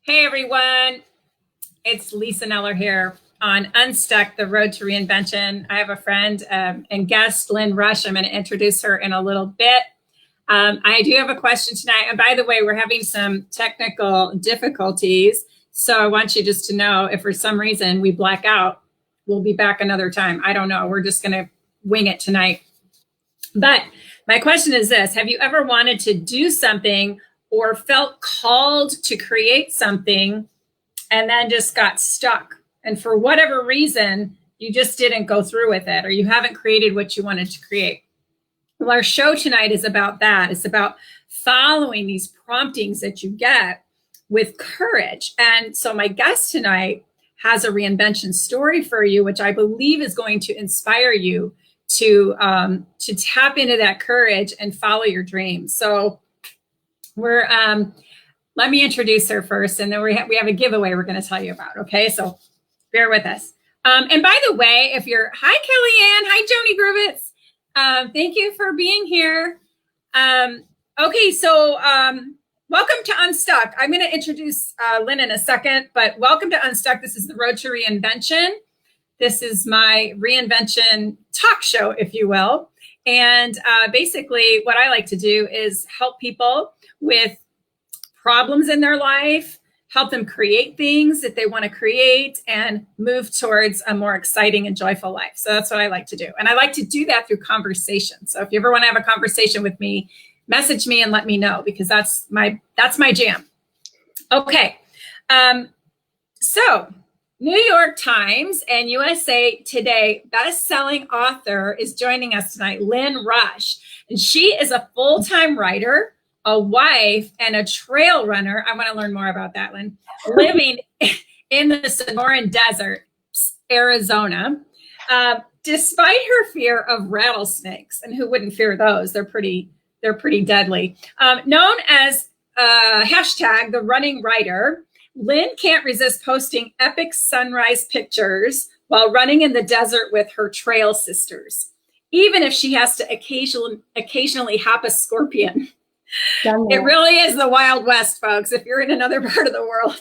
Hey everyone, it's Lisa Kneller here on Unstuck, the Road to Reinvention. I have a friend and guest, Lynn Rush. I'm going to introduce her in a little bit. I do have a question tonight. And by the way, we're having some technical difficulties. So I want you just to know if for some reason we black out, we'll be back another time. I don't know. We're just going to wing it tonight. But my question is this: have you ever wanted to do something or felt called to create something and then just got stuck? And for whatever reason, you just didn't go through with it, or you haven't created what you wanted to create. Well, our show tonight is about that. It's about following these promptings that you get with courage. And so my guest tonight has a reinvention story for you, which I believe is going to inspire you to tap into that courage and follow your dreams. So let me introduce her first, and then we have a giveaway we're going to tell you about. Okay, so bear with us. And by the way, hi Kellyanne, hi Joni Grubitz, thank you for being here. Okay, so welcome to Unstuck. I'm going to introduce Lynn in a second, but welcome to Unstuck. This is the Road to Reinvention. This is my reinvention talk show, if you will. And basically what I like to do is help people with problems in their life, help them create things that they want to create, and move towards a more exciting and joyful life. So that's what I like to do. And I like to do that through conversation. So if you ever want to have a conversation with me, message me and let me know, because that's my jam. Okay. So New York Times and USA Today best-selling author is joining us tonight, Lynn Rush. And she is a full-time writer, a wife, and a trail runner. I want to learn more about that, Lynn. Living in the Sonoran Desert, Arizona, despite her fear of rattlesnakes. And who wouldn't fear those? They're pretty deadly. Known as hashtag the running writer, Lynn can't resist posting epic sunrise pictures while running in the desert with her trail sisters, even if she has to occasionally hop a scorpion. It really is the Wild West, folks, if you're in another part of the world.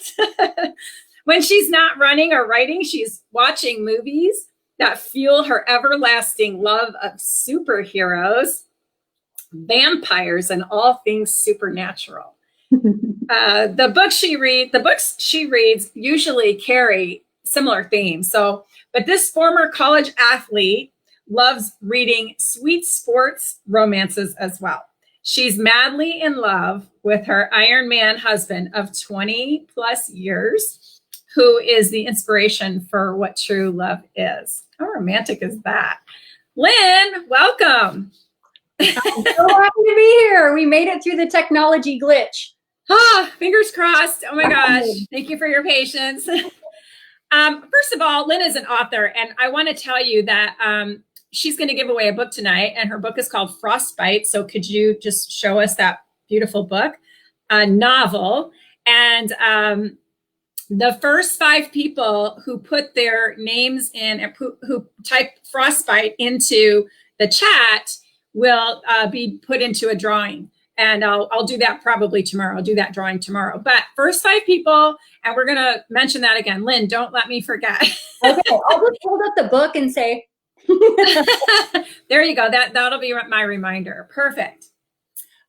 When she's not running or writing, she's watching movies that fuel her everlasting love of superheroes, vampires, and all things supernatural. The books she reads usually carry similar themes. But this former college athlete loves reading sweet sports romances as well. She's madly in love with her Iron Man husband of 20 plus years, who is the inspiration for what true love is. How romantic is that? Lynn, welcome. I'm so happy to be here. We made it through the technology glitch. Fingers crossed. Oh my gosh. Thank you for your patience. First of all, Lynn is an author, and I want to tell you that she's going to give away a book tonight, and her book is called Frostbite. So could you just show us that beautiful book, a novel? And the first 5 people who put their names in and who type Frostbite into the chat will be put into a drawing. And I'll do that probably tomorrow. I'll do that drawing tomorrow. But first 5 people, and we're going to mention that again. Lynn, don't let me forget. Okay, I'll just hold up the book and say. There you go. That'll be my reminder. Perfect.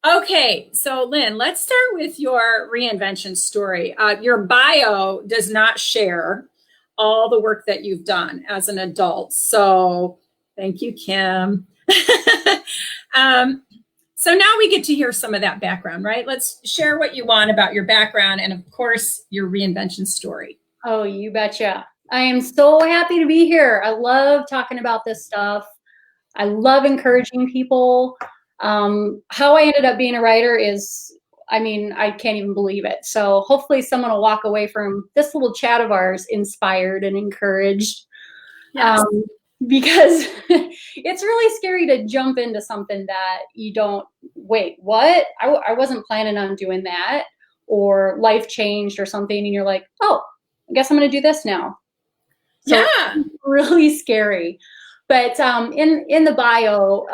Okay, so Lynn, let's start with your reinvention story. Your bio does not share all the work that you've done as an adult. So thank you, Kim. So now we get to hear some of that background, right? Let's share what you want about your background and, of course, your reinvention story. Oh, you betcha. I am so happy to be here. I love talking about this stuff. I love encouraging people. How I ended up being a writer is, I can't even believe it. So hopefully someone will walk away from this little chat of ours inspired and encouraged. Yes. Because it's really scary to jump into something that you don't, wait, what? I wasn't planning on doing that, or life changed or something. And you're like, oh, I guess I'm going to do this now. So yeah. It's really scary. But in the bio,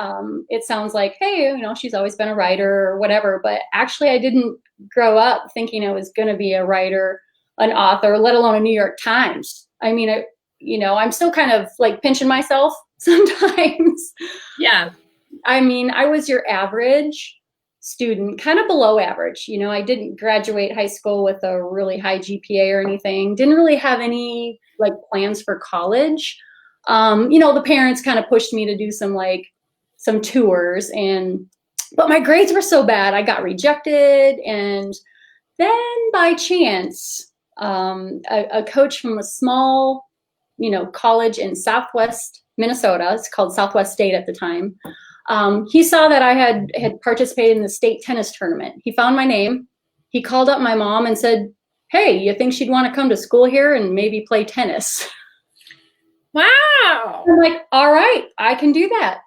it sounds like, hey, she's always been a writer or whatever. But actually, I didn't grow up thinking I was going to be a writer. an author, let alone a New York Times. I mean, I'm still kind of like pinching myself sometimes. Yeah. I mean, I was your average student, kind of below average. I didn't graduate high school with a really high GPA or anything. Didn't really have any like plans for college. The parents kind of pushed me to do some tours, but my grades were so bad, I got rejected. And then by chance, a coach from a small, college in Southwest Minnesota, it's called Southwest State at the time. He saw that I had participated in the state tennis tournament. He found my name. He called up my mom and said, "Hey, you think she'd want to come to school here and maybe play tennis?" Wow. I'm like, all right, I can do that.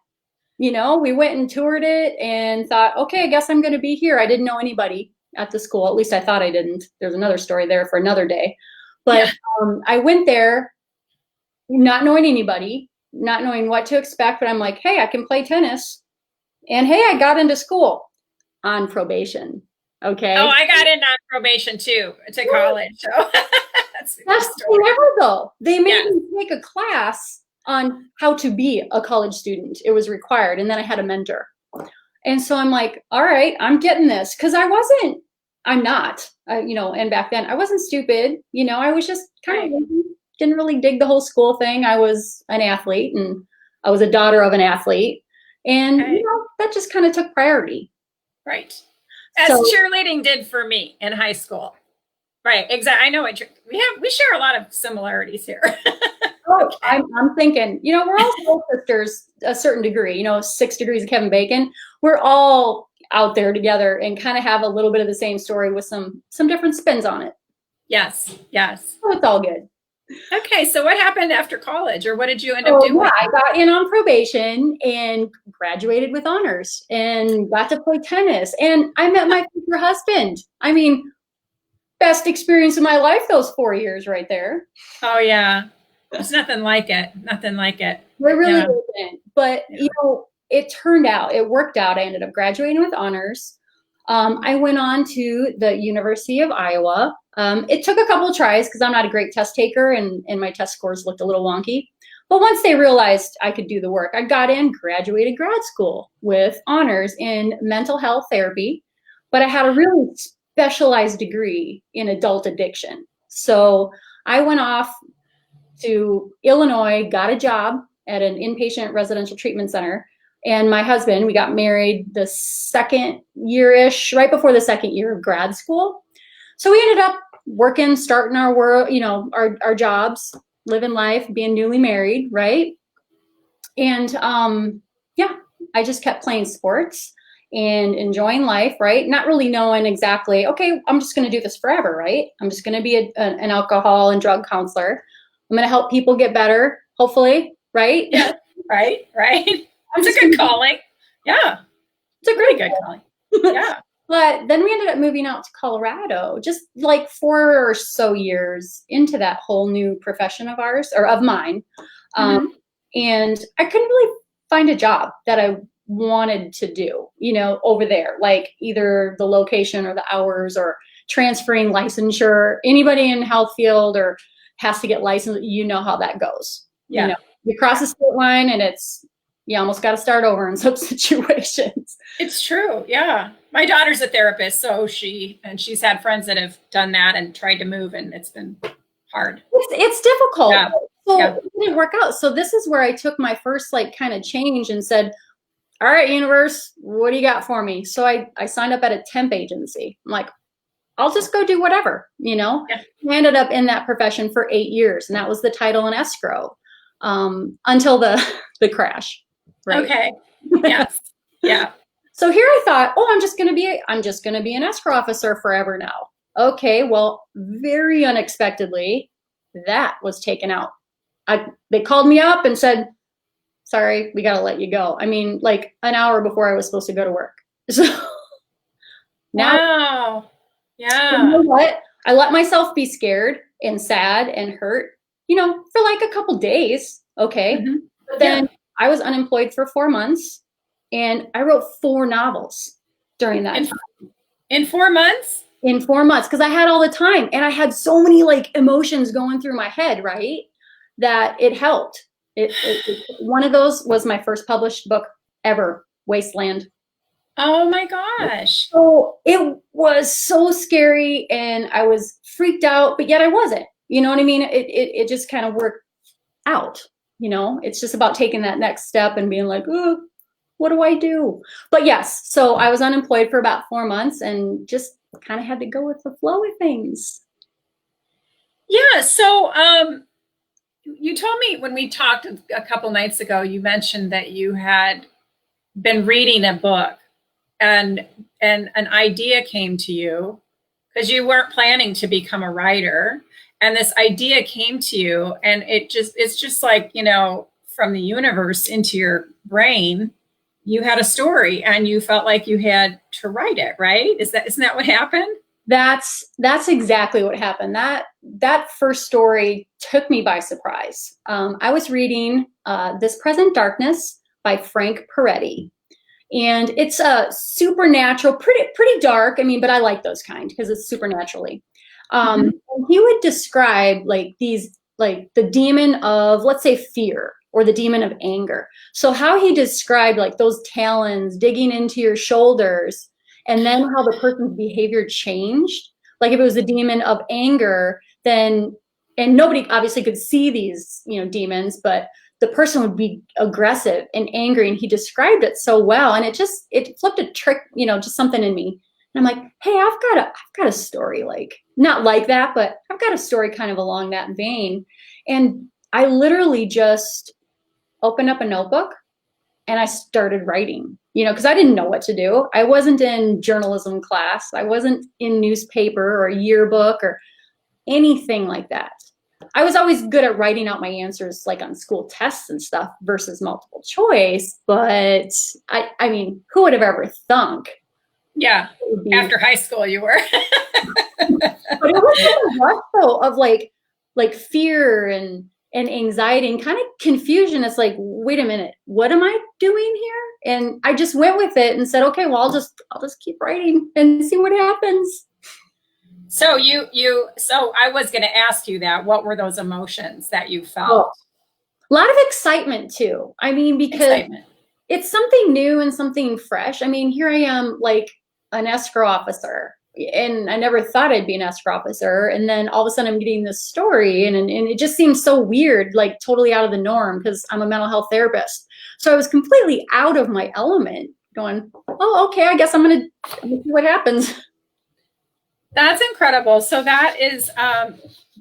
We went and toured it and thought, okay, I guess I'm going to be here. I didn't know anybody at the school. At least I thought I didn't. There's another story there for another day. But I went there not knowing anybody, not knowing what to expect, but I'm like, hey, I can play tennis. And hey, I got into school on probation. Okay. Oh, I got in on probation too, to college. So that's never though. They made me take a class on how to be a college student. It was required. And then I had a mentor. And so I'm like, all right, I'm getting this. Cause I'm not, and back then I wasn't stupid. I was just kind of didn't really dig the whole school thing. I was an athlete and I was a daughter of an athlete. And that just kind of took priority. Right. As cheerleading did for me in high school. Right. Exactly. I know we share a lot of similarities here. Okay. I'm thinking, we're all soul sisters a certain degree, 6 degrees of Kevin Bacon. We're all out there together and kind of have a little bit of the same story with some different spins on it. Yes. So it's all good. Okay. So what happened after college, or what did you end up doing? Yeah, I got in on probation and graduated with honors and got to play tennis. And I met my future husband. I mean, best experience of my life, those 4 years right there. Oh, yeah. There's nothing like it. Nothing like it. There really isn't. But, it worked out. I ended up graduating with honors. I went on to the University of Iowa. It took a couple of tries because I'm not a great test taker and my test scores looked a little wonky. But once they realized I could do the work, I got in, graduated grad school with honors in mental health therapy. But I had a really specialized degree in adult addiction. So I went off to Illinois, got a job at an inpatient residential treatment center. And my husband, we got married the second year-ish, right before the second year of grad school. So we ended up working, starting our world, our jobs, living life, being newly married, right? And I just kept playing sports and enjoying life, right? Not really knowing exactly, okay, I'm just going to do this forever, right? I'm just going to be an alcohol and drug counselor. I'm going to help people get better, hopefully, right? Yeah, right. It's a good calling. Yeah. It's a great good calling. Yeah. But then we ended up moving out to Colorado, just like 4 or so years into that whole new profession of ours, or of mine. And I couldn't really find a job that I wanted to do, over there, like either the location or the hours or transferring licensure. Anybody in health field or has to get licensed, how that goes. Yeah. You cross the state line and you almost got to start over in some situations. It's true. Yeah. My daughter's a therapist, so she's had friends that have done that and tried to move, and it's been hard. It's difficult. Yeah. So it didn't work out. So this is where I took my first kind of change and said, all right, universe, what do you got for me? So I signed up at a temp agency. I'm like, I'll just go do whatever, I ended up in that profession for 8 years, and that was the title in escrow until the crash. Right? Okay. Yes. Yeah. So here I thought, I'm just going to be an escrow officer forever now. Okay. Well, very unexpectedly, that was taken out. They called me up and said, sorry, we got to let you go. I mean, like an hour before I was supposed to go to work. So now, wow. Yeah. You know what? I let myself be scared and sad and hurt, for like a couple days. Okay. Mm-hmm. But then I was unemployed for 4 months and I wrote 4 novels during that time. In 4 months? in 4 months, because I had all the time and I had so many like emotions going through my head, right? That it helped. One of those was my first published book ever, Wasteland. Oh my gosh. So it was so scary and I was freaked out, but yet I wasn't. You know what I mean? It just kind of worked out. You know, it's just about taking that next step and being like, oh, what do I do? But yes, so I was unemployed for about 4 months and just kind of had to go with the flow of things. Yeah. So, you told me when we talked a couple nights ago, you mentioned that you had been reading a book and an idea came to you because you weren't planning to become a writer. And this idea came to you and it's just like, from the universe into your brain, you had a story and you felt like you had to write it, right? Isn't that what happened? That's exactly what happened. That first story took me by surprise. I was reading This Present Darkness by Frank Peretti. And it's a supernatural, pretty dark. I mean, but I like those kind because it's supernaturally. He would describe like the demon of, let's say, fear or the demon of anger. So how he described like those talons digging into your shoulders and then how the person's behavior changed. Like if it was a demon of anger, then, and nobody obviously could see these, demons, but the person would be aggressive and angry. And he described it so well. And it flipped a trick, just something in me. And I'm like, hey, I've got a story, like not like that, but I've got a story kind of along that vein. And I literally just opened up a notebook and I started writing, because I didn't know what to do. I wasn't in journalism class. I wasn't in newspaper or yearbook or anything like that. I was always good at writing out my answers like on school tests and stuff versus multiple choice. But I mean, who would have ever thunk? Yeah. After high school, you were. But it was kind of rough though, of like fear and anxiety and kind of confusion. It's like, wait a minute, what am I doing here? And I just went with it and said, okay, well, I'll just keep writing and see what happens. So so I was going to ask you that. What were those emotions that you felt? A lot of excitement too. I mean, because it's something new and something fresh. I mean, here I am like an escrow officer and I never thought I'd be an escrow officer. And then all of a sudden I'm getting this story and it just seems so weird, like totally out of the norm because I'm a mental health therapist. So I was completely out of my element going, oh, okay, I guess I'm going to see what happens. That's incredible. So that is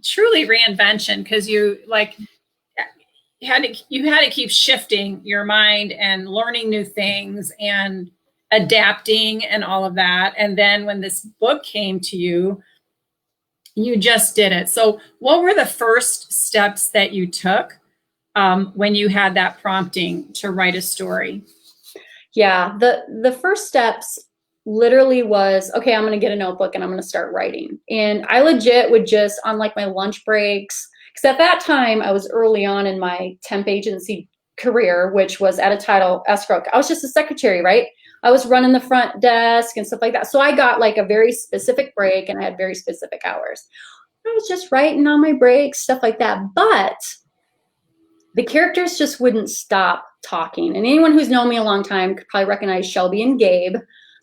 truly reinvention because you had to keep shifting your mind and learning new things and adapting and all of that. And then when this book came to you, you just did it. So what were the first steps that you took when you had that prompting to write a story? Yeah, the first steps literally was, okay, I'm going to get a notebook and I'm going to start writing. And I legit would just, on like my lunch breaks, because at that time I was early on in my temp agency career, which was at a title escrow. I was just a secretary, right? I was running the front desk and stuff like that. So I got like a very specific break and I had very specific hours. I was just writing on my breaks, stuff like that. But the characters just wouldn't stop talking. And anyone who's known me a long time could probably recognize Shelby and Gabe,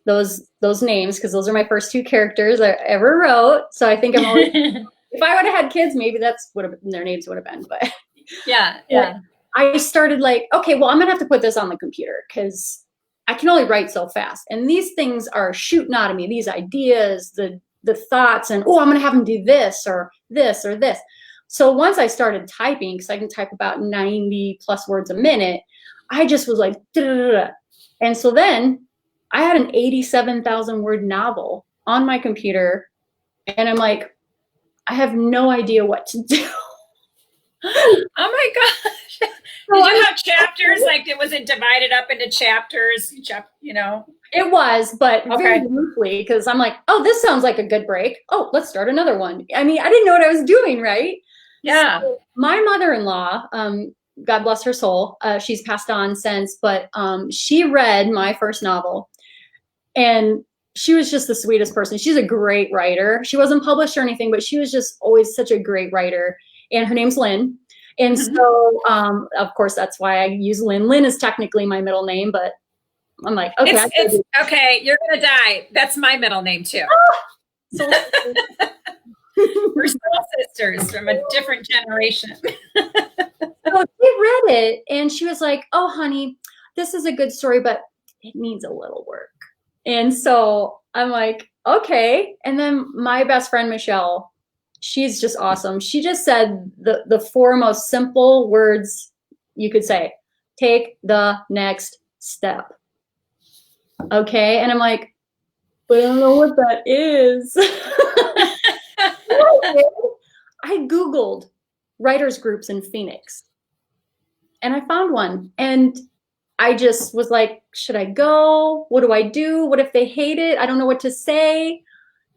those names, because those are my first two characters I ever wrote. So I think I'm always, if I would have had kids, maybe that's what their names would have been. But yeah. I started like, okay, well, I'm gonna have to put this on the computer because I can only write so fast. And these things are shooting out of me, these ideas, the thoughts, and oh, I'm gonna have them do this or this or this. So once I started typing, because I can type about 90 plus words a minute, I just was like, da-da-da-da. And so then I had an 87,000 word novel on my computer and I'm like, I have no idea what to do. Oh my gosh. Did you have chapters? Like, was it divided up into chapters? It was, but very loosely, because I'm like, oh, this sounds like a good break. Oh, let's start another one. I mean, I didn't know what I was doing, right? Yeah. So my mother-in-law, God bless her soul, she's passed on since, but she read my first novel. And she was just the sweetest person. She's a great writer. She wasn't published or anything, but she was just always such a great writer. And her name's Lynn. And so, of course, that's why I use Lynn. Lynn is technically my middle name, but I'm like, okay. It's okay. You're going to die. That's my middle name too. So we're soul sisters from a different generation. So she read it and she was like, oh, honey, this is a good story, but it needs a little work. And so I'm like, okay. And then my best friend, Michelle, she's just awesome. She just said the four most simple words you could say: take the next step. Okay. And I'm like, but I don't know what that is. I Googled writers groups in Phoenix and I found one. And I just was like, should I go? What do I do? What if they hate it? I don't know what to say.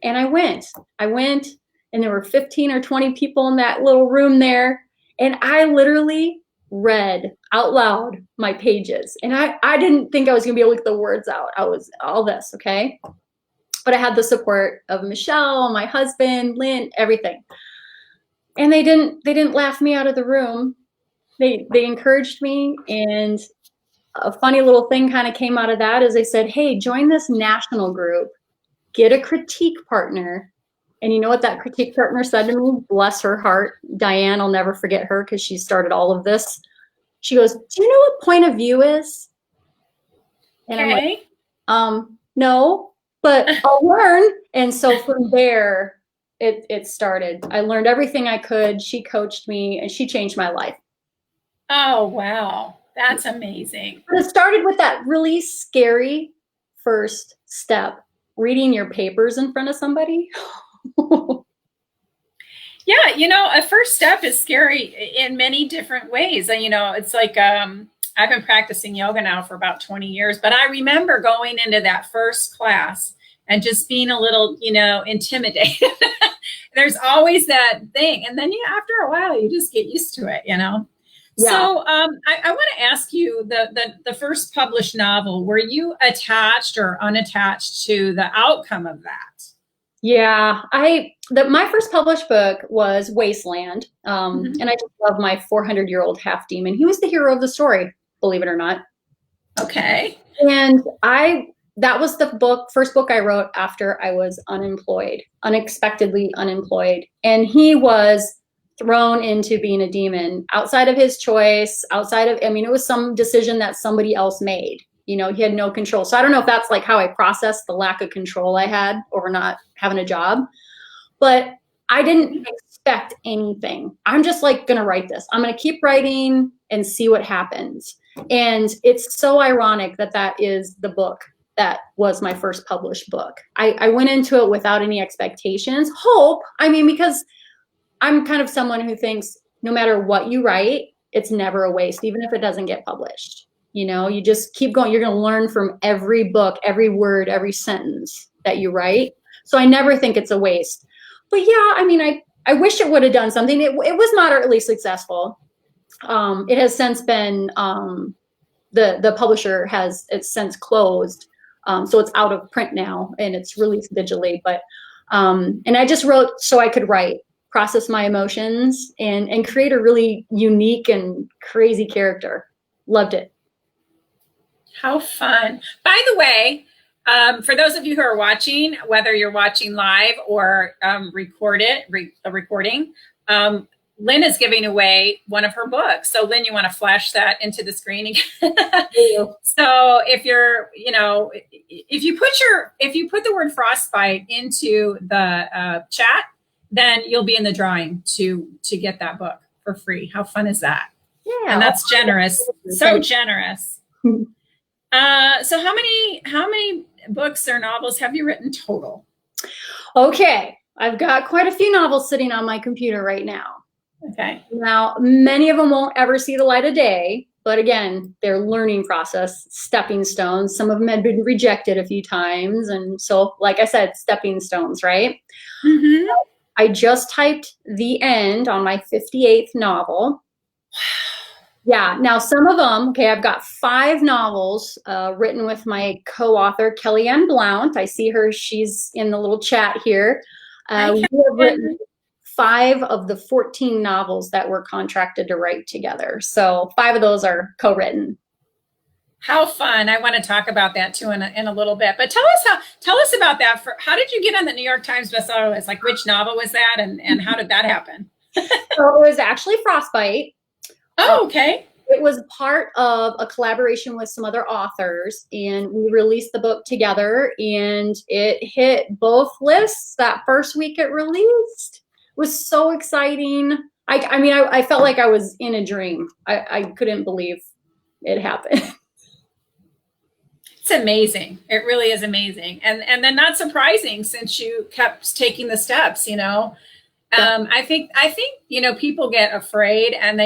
And I went and there were 15 or 20 people in that little room there. And I literally read out loud my pages. And I didn't think I was gonna be able to get the words out. I was all this, okay? But I had the support of Michelle, my husband, Lynn, everything. And they didn't laugh me out of the room. They encouraged me. And a funny little thing kind of came out of that is they said, hey, join this national group, get a critique partner. And you know what that critique partner said to me? Bless her heart. Diane, I'll never forget her because she started all of this. She goes, do you know what point of view is? And okay. I'm like, no, but I'll learn. And so from there, it started. I learned everything I could. She coached me and she changed my life. Oh, wow. That's amazing. But it started with that really scary first step, reading your papers in front of somebody. Yeah, a first step is scary in many different ways. And, it's like I've been practicing yoga now for about 20 years, but I remember going into that first class and just being a little, intimidated. There's always that thing. And then after a while, you just get used to it, Yeah. So I want to ask you, the first published novel, were you attached or unattached to the outcome of that? Yeah, my first published book was Wasteland. And I just love my 400-year-old half demon. He was the hero of the story, believe it or not. Okay. And that was the first book I wrote after I was unexpectedly unemployed. And he was thrown into being a demon outside of his choice, it was some decision that somebody else made. He had no control. So I don't know if that's like how I processed the lack of control I had over not having a job, but I didn't expect anything. I'm just like going to write this. I'm going to keep writing and see what happens. And it's so ironic that is the book that was my first published book. I went into it without any expectations, because I'm kind of someone who thinks no matter what you write, it's never a waste, even if it doesn't get published. You just keep going. You're going to learn from every book, every word, every sentence that you write. So I never think it's a waste. But yeah, I wish it would have done something. It was moderately successful. It has since been, the publisher it's since closed. So it's out of print now and it's released digitally. But, and I just wrote so I could write, process my emotions and create a really unique and crazy character. Loved it. How fun. By the way, for those of you who are watching, whether you're watching live or recording, Lynn is giving away one of her books. So Lynn, you want to flash that into the screen again? So if you're, if you put the word frostbite into the chat, then you'll be in the drawing to get that book for free. How fun is that? Yeah. And that's generous. So generous. So how many books or novels have you written total? Okay. I've got quite a few novels sitting on my computer right now. Okay. Now, many of them won't ever see the light of day, but again, they're learning process, stepping stones. Some of them had been rejected a few times. And so, like I said, stepping stones, right? Mm-hmm. I just typed the end on my 58th novel. Yeah. Now, some of them, okay, I've got 5 novels written with my co-author, Kellyanne Blount. I see her. She's in the little chat here. I We can. have written 5 of the 14 novels that we're contracted to write together. So 5 of those are co-written. How fun. I want to talk about that too in a little bit. But tell us about that. How did you get on the New York Times bestseller list? Like, which novel was that, and how did that happen? So it was actually Frostbite. Oh, okay. It was part of a collaboration with some other authors, and we released the book together, and it hit both lists that first week it released. It was so exciting. I mean, I felt like I was in a dream. I couldn't believe it happened. It's amazing. It really is amazing. And then not surprising, since you kept taking the steps, you know. I think, you know, people get afraid, and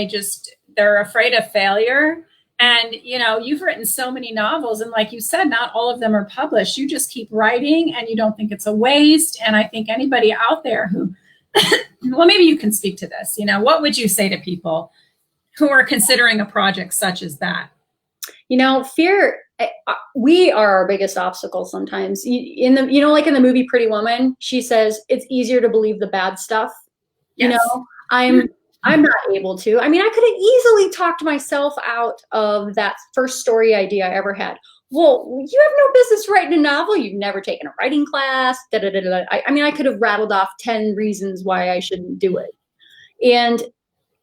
they're afraid of failure. And, you know, you've written so many novels, and like you said, not all of them are published. You just keep writing, and you don't think it's a waste. And I think anybody out there who, well, maybe you can speak to this, you know, what would you say to people who are considering a project such as that? You know, fear, we are our biggest obstacle sometimes. You know, like in the movie Pretty Woman, she says it's easier to believe the bad stuff. Yes. You know, I'm not able to. I mean, I could have easily talked myself out of that first story idea I ever had. Well, you have no business writing a novel. You've never taken a writing class. Da, da, da, da. I mean, I could have rattled off 10 reasons why I shouldn't do it. And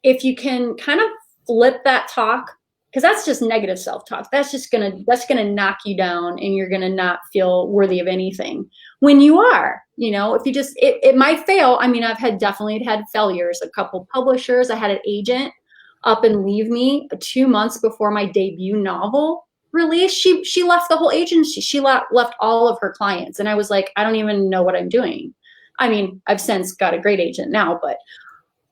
if you can kind of flip that talk, because that's just negative self-talk. That's gonna knock you down, and you're gonna not feel worthy of anything. When you are, you know, if you just, it might fail. I mean, I've definitely had failures. A couple publishers. I had an agent up and leave me 2 months before my debut novel release. She left the whole agency. She left all of her clients, and I was like, I don't even know what I'm doing. I mean, I've since got a great agent now, but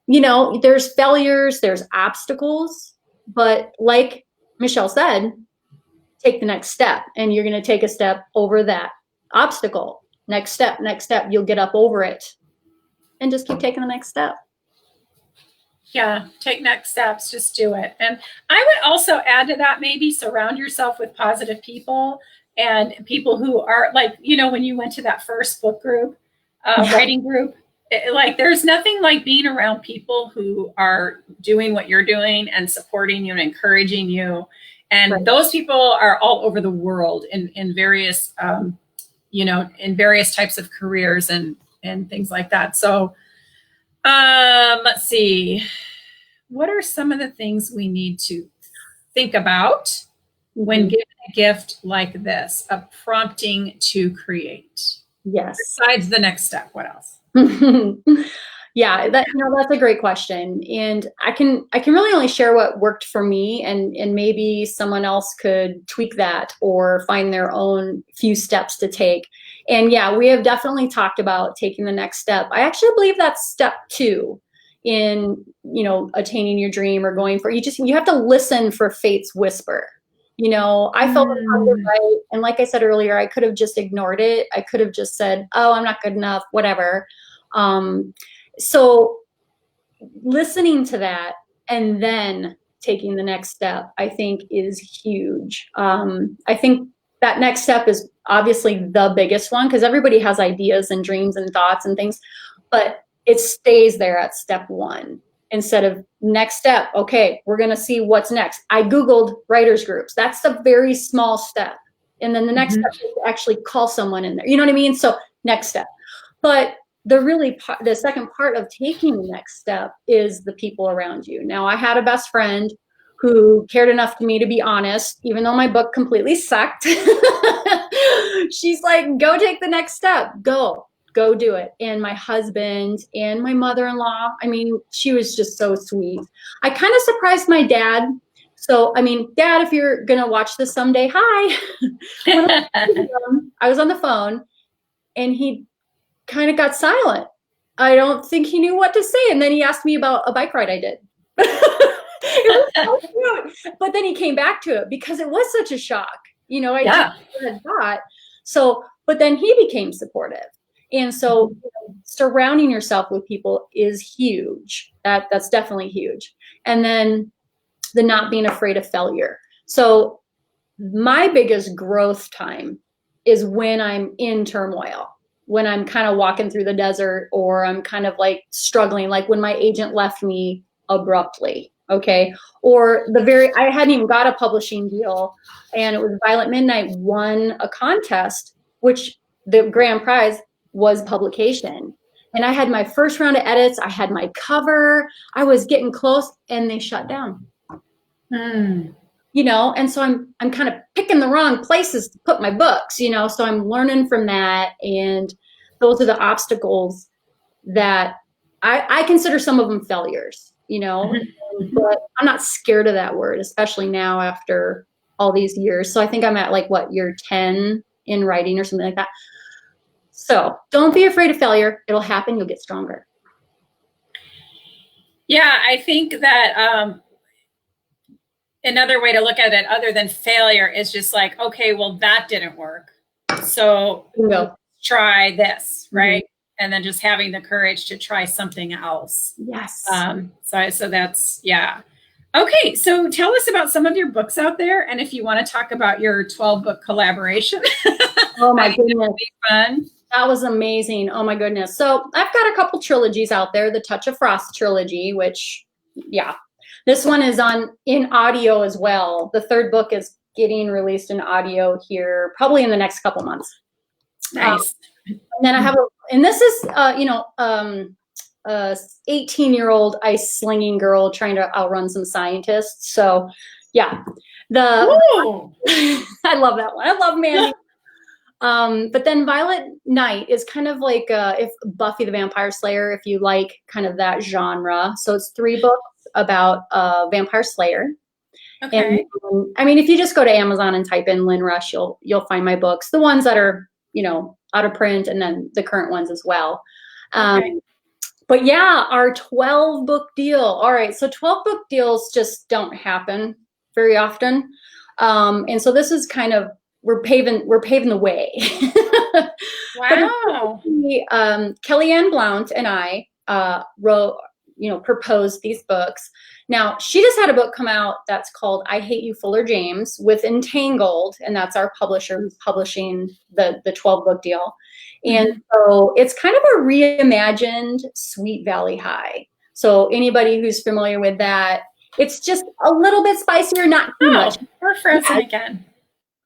you know, there's failures, there's obstacles. But like Michelle said, take the next step, and you're going to take a step over that obstacle. Next step, you'll get up over it, and just keep taking the next step. Yeah, take next steps, just do it. And I would also add to that, maybe surround yourself with positive people, and people who are like, you know, when you went to that first book group, writing group, like there's nothing like being around people who are doing what you're doing and supporting you and encouraging you. And Right. Those people are all over the world in various, you know, in various types of careers and things like that. So let's see, what are some of the things we need to think about when given a gift like this, a prompting to create? Yes. Besides the next step, what else? Yeah, that's a great question. And I can really only share what worked for me, and maybe someone else could tweak that or find their own few steps to take. And yeah, we have definitely talked about taking the next step. I actually believe that's step 2 in, you know, attaining your dream or going for, you have to listen for fate's whisper. You know, I felt it was right. And like I said earlier, I could have just ignored it. I could have just said, oh, I'm not good enough, whatever. So listening to that and then taking the next step, I think is huge. I think that next step is obviously the biggest one, because everybody has ideas and dreams and thoughts and things, but it stays there at step 1 instead of next step. Okay, we're going to see what's next. I Googled writers groups. That's a very small step. And then the next step is to actually call someone in there. You know what I mean? So next step. But the second part of taking the next step is the people around you. Now, I had a best friend who cared enough to me to be honest, even though my book completely sucked. She's like, go take the next step. Go do it. And my husband and my mother-in-law, I mean, she was just so sweet. I kind of surprised my dad. So, I mean, Dad, if you're going to watch this someday, hi. I was on the phone, and he kind of got silent. I don't think he knew what to say. And then he asked me about a bike ride I did. It was so cute. But then he came back to it because it was such a shock. You know, I had thought. So, but then he became supportive. And so surrounding yourself with people is huge. That's definitely huge. And then the not being afraid of failure. So my biggest growth time is when I'm in turmoil, when I'm kind of walking through the desert, or I'm kind of like struggling, like when my agent left me abruptly. Okay. Or I hadn't even got a publishing deal, and it was Violet Midnight won a contest, which the grand prize was publication. And I had my first round of edits. I had my cover. I was getting close, and they shut down. You know, and so I'm kind of picking the wrong places to put my books, you know, so I'm learning from that. And those are the obstacles that I consider some of them failures, you know, but I'm not scared of that word, especially now after all these years. So I think I'm at like year 10 in writing or something like that. So don't be afraid of failure. It'll happen. You'll get stronger. Yeah, I think that another way to look at it other than failure is just like, okay, well, that didn't work. So try this, right? And then just having the courage to try something else. Yes. So that's, yeah. Okay. So tell us about some of your books out there. And if you want to talk about your 12-book collaboration. Oh my goodness. That would be fun. That was amazing. Oh my goodness. So I've got a couple trilogies out there, the Touch of Frost trilogy, which, yeah, this one is in audio as well. The third book is getting released in audio here, probably in the next couple months. Nice. And then I have and this is, 18-year-old ice slinging girl trying to outrun some scientists. So yeah, I love that one. I love Mandy. But then Violet Night is kind of like if Buffy the Vampire Slayer, if you like kind of that genre. So it's 3 books about Vampire Slayer. Okay. And I mean, if you just go to Amazon and type in Lynn Rush, you'll find my books, the ones that are, you know, out of print, and then the current ones as well. Okay. But yeah, our 12-book deal. All right, so 12-book deals just don't happen very often, and so this is kind of we're paving the way. Wow. Kellyanne Blount and I proposed these books. Now, she just had a book come out that's called I Hate You, Fuller James, with Entangled, and that's our publisher who's publishing the 12-book deal. And so it's kind of a reimagined Sweet Valley High. So anybody who's familiar with that, it's just a little bit spicier, not too much. We're frozen again.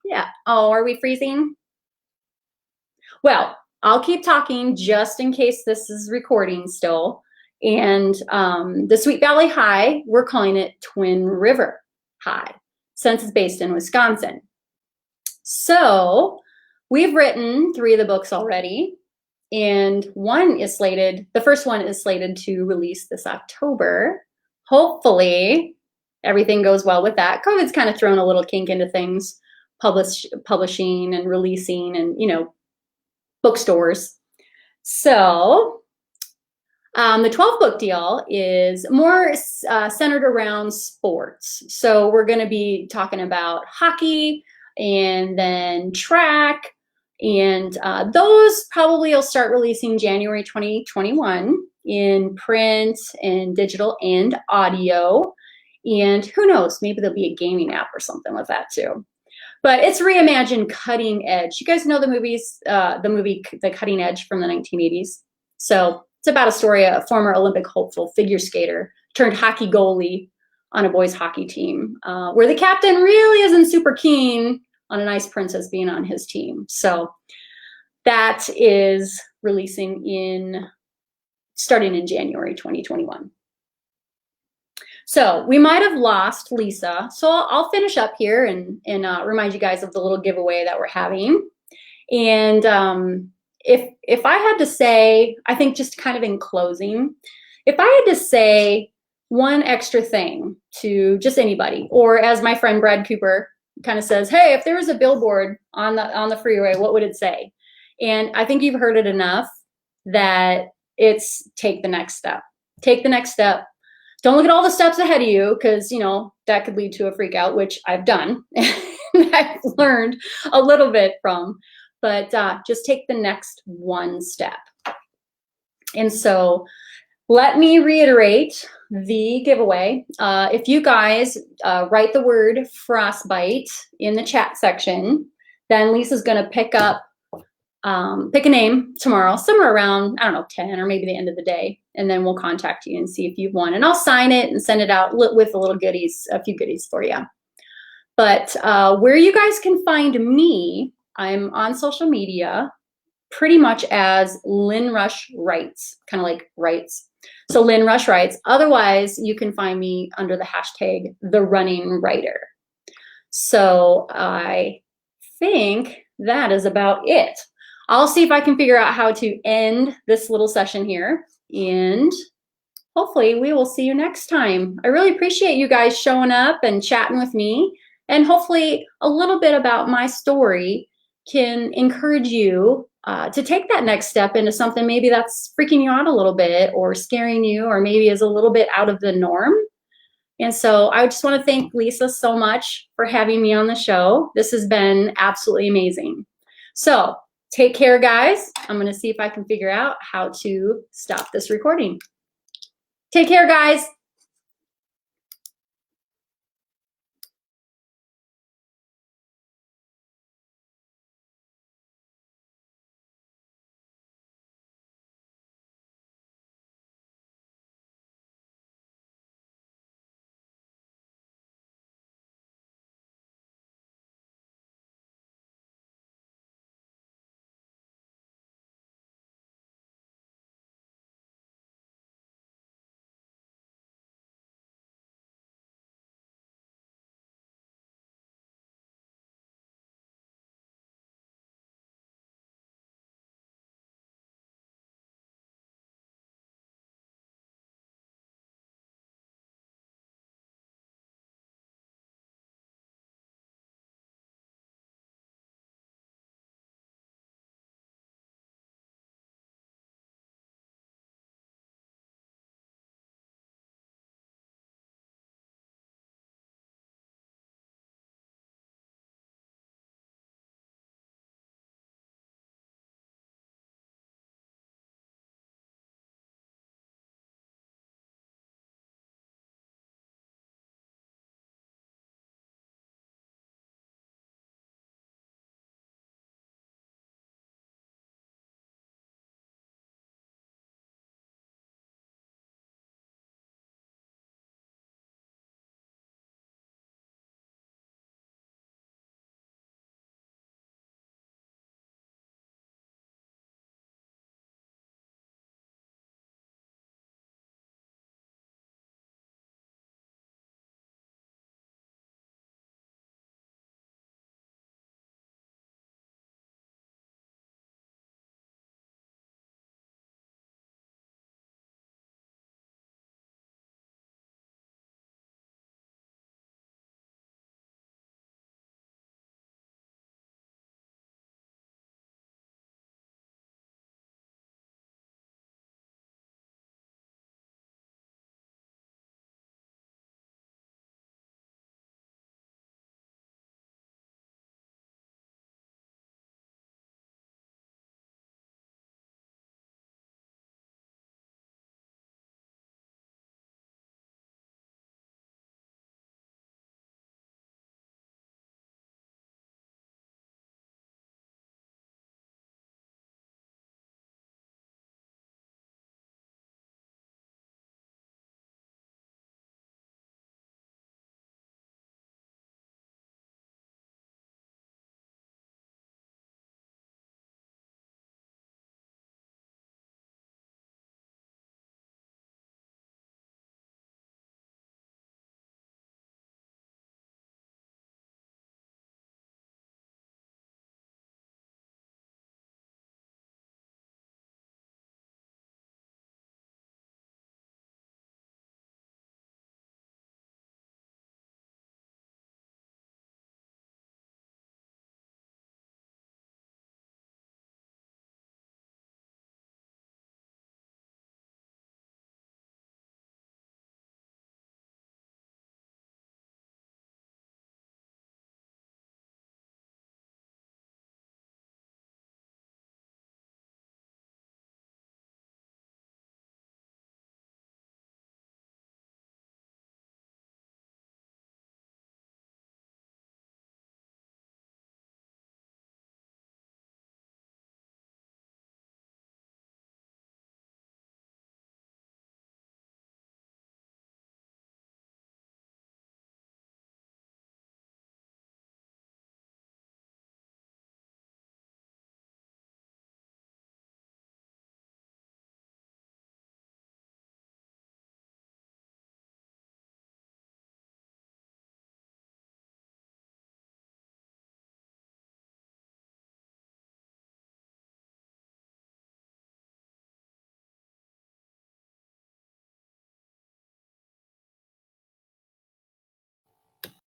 Yeah. Oh, are we freezing? Well, I'll keep talking just in case this is recording still. And the Sweet Valley High, we're calling it Twin River High, since it's based in Wisconsin. So we've written 3 of the books already, and the first one is slated to release this October. Hopefully everything goes well with that. COVID's kind of thrown a little kink into things, publishing and releasing and, you know, bookstores. So the 12-book deal is more centered around sports. So we're going to be talking about hockey and then track. And those probably will start releasing January 2021 in print and digital and audio. And who knows, maybe there'll be a gaming app or something with that too. But it's reimagined Cutting Edge. You guys know the movie The Cutting Edge from the 1980s. So it's about a story of a former Olympic hopeful figure skater turned hockey goalie on a boys hockey team, where the captain really isn't super keen on an ice princess being on his team. So that is releasing starting in January 2021. So we might have lost Lisa. So I'll finish up here and remind you guys of the little giveaway that we're having. And if I had to say, I think just kind of in closing, if I had to say one extra thing to just anybody, or as my friend Brad Cooper kind of says, hey, if there was a billboard on the freeway, what would it say? And I think you've heard it enough that it's take the next step. Take the next step. Don't look at all the steps ahead of you, because, you know, that could lead to a freak out, which I've done. I've learned a little bit from. But just take the next one step. And so let me reiterate the giveaway. If you guys write the word frostbite in the chat section, then Lisa's going to pick a name tomorrow, somewhere around, I don't know, 10 or maybe the end of the day. And then we'll contact you and see if you've won. And I'll sign it and send it out with a few goodies for you. But where you guys can find me, I'm on social media pretty much as Lynn Rush Writes, kind of like writes. So Lynn Rush Writes. Otherwise, you can find me under the hashtag The Running Writer. So I think that is about it. I'll see if I can figure out how to end this little session here, and hopefully we will see you next time. I really appreciate you guys showing up and chatting with me, and hopefully a little bit about my story can encourage you to take that next step into something maybe that's freaking you out a little bit or scaring you, or maybe is a little bit out of the norm. And so I just want to thank Lisa so much for having me on the show. This has been absolutely amazing. So take care, guys. I'm going to see if I can figure out how to stop this recording. Take care, guys.